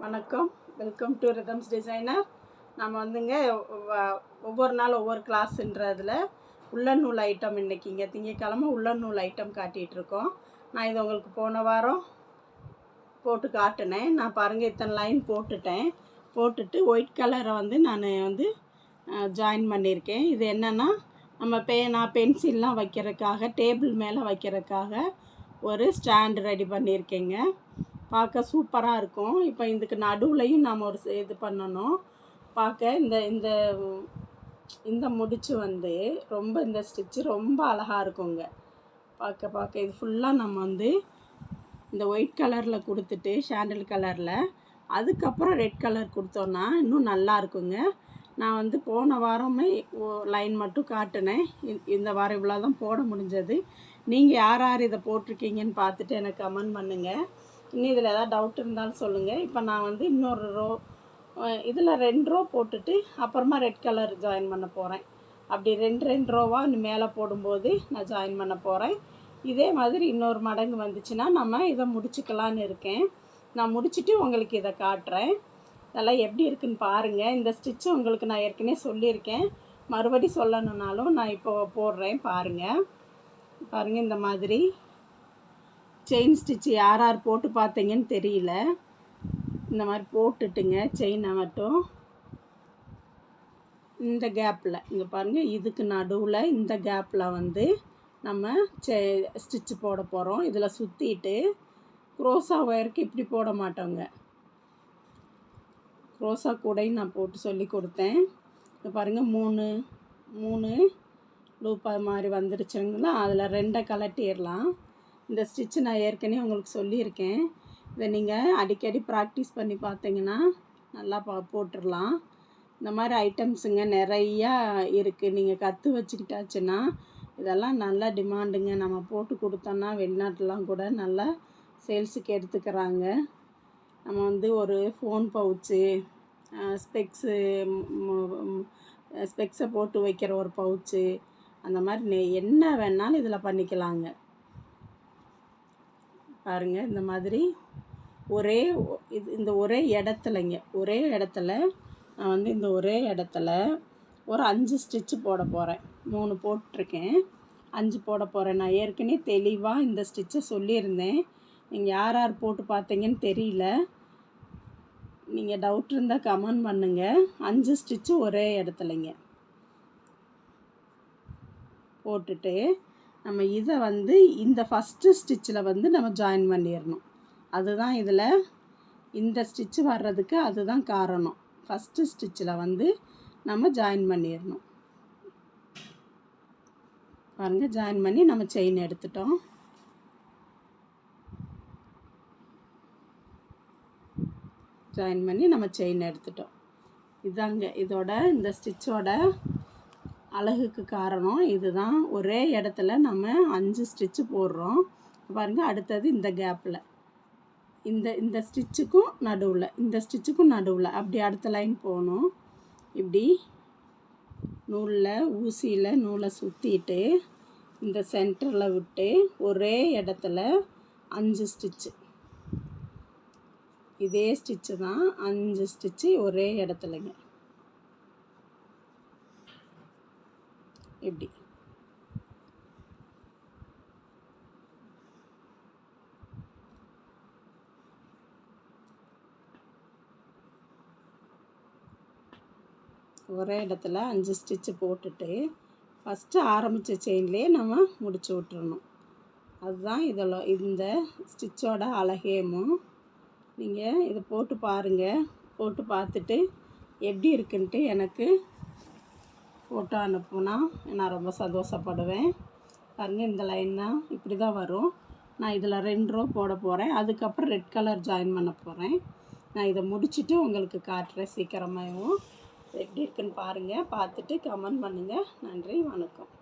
வணக்கம், welcome to rhythms designer. நம்ம வந்துங்க ஒவ்வொரு நாள் ஒவ்வொரு கிளாஸுன்றதில் உள்ளன் நூல் ஐட்டம் இன்றைக்கிங்க திங்கக்கிழமை உள்ளன் நூல் ஐட்டம் காட்டிகிட்ருக்கோம். நான் இதை உங்களுக்கு போன வாரம் போட்டு காட்டினேன். நான் பாருங்கள் இத்தனை லைன் போட்டுட்டு ஒயிட் கலரை நான் ஜாயின் பண்ணியிருக்கேன். இது என்னென்னா நம்ம பேனா பென்சில்லாம் வைக்கிறதுக்காக டேபிள் மேலே வைக்கிறதுக்காக ஒரு ஸ்டாண்டு ரெடி பண்ணியிருக்கேங்க. பார்க்க சூப்பராக இருக்கும். இப்போ இதுக்கு நடுவுலையும் நாம் ஒரு இது பண்ணணும். பார்க்க இந்த இந்த முடிச்சு ரொம்ப இந்த ஸ்டிச்சு ரொம்ப அழகாக இருக்குங்க. பார்க்க இது ஃபுல்லாக நம்ம இந்த ஒயிட் கலரில் கொடுத்துட்டு சாண்டில் கலரில் அதுக்கப்புறம் ரெட் கலர் கொடுத்தோன்னா இன்னும் நல்லா இருக்குங்க. நான் போன வாரமே லைன் மட்டும் காட்டினேன். இந்த வாரம் இவ்வளோ தான் போட முடிஞ்சது. நீங்கள் யார் யார் இதை போட்டிருக்கீங்கன்னு பார்த்துட்டு எனக்கு கமெண்ட் பண்ணுங்கள். இன்னும் இதில் ஏதாவது டவுட் இருந்தாலும் சொல்லுங்கள். இப்போ நான் இன்னொரு ரோ இதில் 2 ரோ போட்டுட்டு அப்புறமா ரெட் கலர் ஜாயின் பண்ண போகிறேன். அப்படி 2 ரோவாக இன்னும் மேலே போடும்போது நான் ஜாயின் பண்ண போகிறேன். இதே மாதிரி இன்னொரு மடங்கு வந்துச்சுன்னா நம்ம இதை முடிச்சுக்கலான்னு இருக்கேன். நான் முடிச்சுட்டு உங்களுக்கு இதை காட்டுறேன். இதெல்லாம் எப்படி இருக்குன்னு பாருங்கள். இந்த ஸ்டிச்சு உங்களுக்கு நான் ஏற்கனவே சொல்லியிருக்கேன். மறுபடி சொல்லணுன்னாலும் நான் இப்போ போடுறேன். பாருங்கள் இந்த மாதிரி செயின் ஸ்டிச்சு யார் யார் போட்டு பார்த்தீங்கன்னு தெரியல. இந்த மாதிரி போட்டுட்டுங்க செயினை மட்டும் இந்த கேப்பில் இங்கே பாருங்கள், இதுக்கு நடுவில் இந்த கேப்பில் நம்ம ஸ்டிச்சு போட போகிறோம். இதில் சுற்றிட்டு க்ரோஸா ஒயருக்கு இப்படி போட மாட்டோங்க. க்ரோஸா கூடையும் நான் போட்டு சொல்லி கொடுத்தேன். இப்போ பாருங்கள் 3 லூப் அது மாதிரி வந்துருச்சுங்களா. அதில் 2 கலட்டிடலாம். இந்த ஸ்டிச்சு நான் ஏற்கனவே உங்களுக்கு சொல்லியிருக்கேன். இதை நீங்கள் அடிக்கடி ப்ராக்டிஸ் பண்ணி பார்த்தீங்கன்னா நல்லா போட்டுடலாம். இந்த மாதிரி ஐட்டம்ஸுங்க நிறையா இருக்குது. நீங்கள் கற்று வச்சுக்கிட்டாச்சுன்னா இதெல்லாம் நல்லா டிமாண்டுங்க. நம்ம போட்டு கொடுத்தோன்னா வெளிநாட்டிலாம் கூட நல்லா சேல்ஸுக்கு எடுத்துக்கிறாங்க. நம்ம ஒரு ஃபோன் பவுச்சு, ஸ்பெக்ஸை போட்டு வைக்கிற ஒரு பவுச்சு, அந்த மாதிரி என்ன வேணாலும் இதில் பண்ணிக்கலாங்க. பாருங்கள் இந்த மாதிரி இந்த ஒரே இடத்துல நான் இந்த ஒரே இடத்துல ஒரு 5 ஸ்டிச்சு போட போகிறேன். 3 போட்டிருக்கேன், 5 போட போகிறேன். நான் ஏற்கனவே தெளிவாக இந்த ஸ்டிச்சை சொல்லியிருந்தேன். நீங்கள் யார் யார் போட்டு பார்த்தீங்கன்னு தெரியல. நீங்கள் டவுட் இருந்தால் கமெண்ட் பண்ணுங்கள். 5 ஸ்டிச்சு ஒரே இடத்துலங்க போட்டுட்டு நம்ம இதை இந்த ஃபஸ்ட்டு ஸ்டிச்சில் நம்ம ஜாயின் பண்ணிடணும். அதுதான் இதில் இந்த ஸ்டிச்சு வர்றதுக்கு அதுதான் காரணம். ஃபஸ்ட்டு ஸ்டிச்சில் நம்ம ஜாயின் பண்ணிடணும். பாருங்கள், ஜாயின் பண்ணி நம்ம செயின் எடுத்துட்டோம். இதாங்க இதோட இந்த ஸ்டிச்சோட அழகுக்கு காரணம் இதுதான். ஒரே இடத்துல நம்ம 5 ஸ்டிச்சு போடுறோம். பாருங்கள், அடுத்தது இந்த கேப்பில் இந்த ஸ்டிச்சுக்கும் நடுவில் அப்படி அடுத்த லைன் போகணும். இப்படி ஊசியில் நூலை சுற்றிட்டு இந்த சென்டரில் விட்டு ஒரே இடத்துல 5 ஸ்டிச்சு. இதே ஸ்டிச்சு தான், 5 ஸ்டிச்சு ஒரே இடத்துலங்க. இப்படி ஒரே இடத்துல 5 ஸ்டிச்சு போட்டுட்டு ஃபஸ்ட்டு ஆரம்பித்த செயின்லேயே நம்ம முடிச்சு விட்டுறணும். அதுதான் இந்த ஸ்டிச்சோட அழகேமும். நீங்கள் இதை போட்டு பாருங்கள். போட்டு பார்த்துட்டு எப்படி இருக்குன்ட்டு எனக்கு ஃபோட்டோ அனுப்புனா நான் ரொம்ப சந்தோஷப்படுவேன். பாருங்கள், இந்த லைன் தான் இப்படி தான் வரும். நான் இதில் 2 ரோ போட போகிறேன். அதுக்கப்புறம் ரெட் கலர் ஜாயின் பண்ண போகிறேன். நான் இதை முடிச்சுட்டு உங்களுக்கு காட்டுறேன் சீக்கிரமாகவும். எப்படி இருக்குன்னு பாருங்கள். பார்த்துட்டு கமெண்ட் பண்ணுங்கள். நன்றி, வணக்கம்.